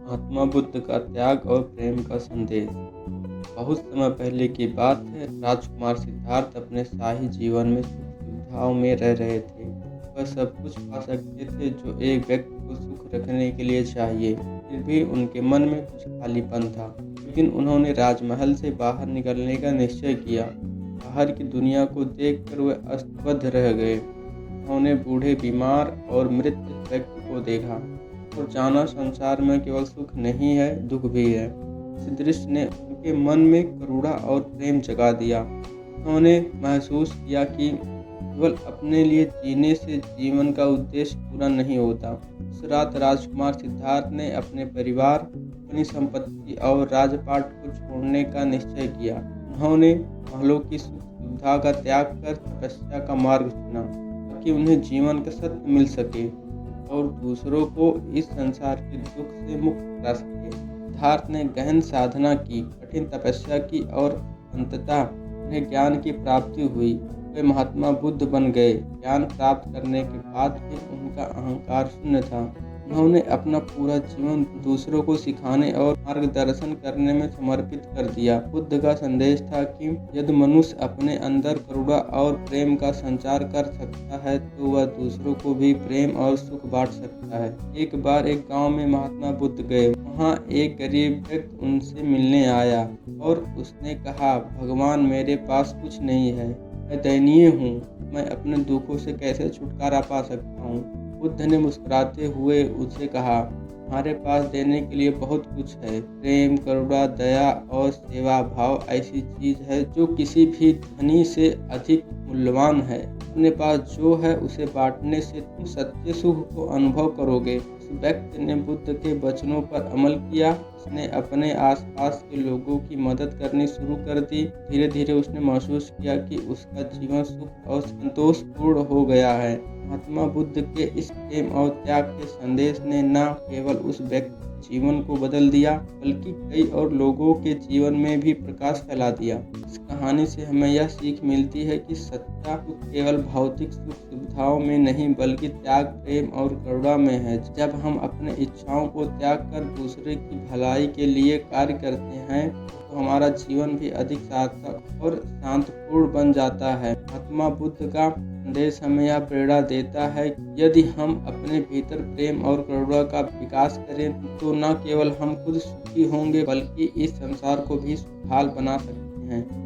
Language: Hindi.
महात्मा बुद्ध का त्याग और प्रेम का संदेश। बहुत समय पहले की बात है। राजकुमार सिद्धार्थ अपने शाही जीवन में सुख सुविधाओं में रह रहे थे। वह सब कुछ पा सकते थे जो एक व्यक्ति को सुख रखने के लिए चाहिए। फिर भी उनके मन में कुछ खालीपन था। एक दिन उन्होंने राजमहल से बाहर निकलने का निश्चय किया। बाहर की दुनिया को देखकर वे अस्तबद्ध रह गए। उन्होंने बूढ़े, बीमार और मृत व्यक्ति को देखा और जाना संसार में केवल सुख नहीं है, दुख भी है। इस दृश्य ने उनके मन में करुणा और प्रेम जगा दिया। उन्होंने महसूस किया कि केवल अपने लिए जीने से जीवन का उद्देश्य पूरा नहीं होता। उस रात राजकुमार सिद्धार्थ ने अपने परिवार, अपनी संपत्ति और राजपाट को छोड़ने का निश्चय किया। उन्होंने महलों की सुख सुविधा का त्याग कर तपस्या का मार्ग चुना ताकि उन्हें जीवन का सत्य मिल सके और दूसरों को इस संसार के दुख से मुक्त करा सके। सिद्धार्थ ने गहन साधना की, कठिन तपस्या की और अंततः उन्हें ज्ञान की प्राप्ति हुई। वे महात्मा बुद्ध बन गए। ज्ञान प्राप्त करने के बाद भी उनका अहंकार शून्य था। उन्होंने अपना पूरा जीवन दूसरों को सिखाने और मार्गदर्शन करने में समर्पित कर दिया। बुद्ध का संदेश था कि यदि मनुष्य अपने अंदर करुणा और प्रेम का संचार कर सकता है तो वह दूसरों को भी प्रेम और सुख बांट सकता है। एक बार एक गांव में महात्मा बुद्ध गए। वहां एक गरीब व्यक्ति उनसे मिलने आया और उसने कहा, भगवान, मेरे पास कुछ नहीं है, मैं दयनीय हूँ, मैं अपने दुखों से कैसे छुटकारा पा सकता हूँ। बुद्ध ने मुस्कुराते हुए उससे कहा, हमारे पास देने के लिए बहुत कुछ है। प्रेम, करुणा, दया और सेवा भाव ऐसी चीज है जो किसी भी धनी से अधिक मूल्यवान है। अपने पास जो है उसे बांटने से तुम सच्चे सुख को अनुभव करोगे। उस व्यक्ति ने बुद्ध के वचनों पर अमल किया। उसने अपने आसपास के लोगों की मदद करनी शुरू कर दी। धीरे धीरे उसने महसूस किया कि उसका जीवन सुख और संतोषपूर्ण हो गया है। महात्मा बुद्ध के इस प्रेम और त्याग के संदेश ने न केवल उस व्यक्ति जीवन को बदल दिया बल्कि कई और लोगों के जीवन में भी प्रकाश फैला दिया। इस कहानी से हमें यह सीख मिलती है कि सच्चा सुख केवल भौतिक सुख सुविधाओं में नहीं बल्कि त्याग, प्रेम और करुणा में है। जब हम अपने इच्छाओं को त्याग कर दूसरे की भलाई के लिए कार्य करते हैं तो हमारा जीवन भी अधिक सार्थक और शांतिपूर्ण बन जाता है। महात्मा बुद्ध का संदेश हमें यह प्रेरणा देता है कि यदि हम अपने भीतर प्रेम और करुणा का विकास करें तो न केवल हम खुद सुखी होंगे बल्कि इस संसार को भी खुशहाल बना सकते हैं।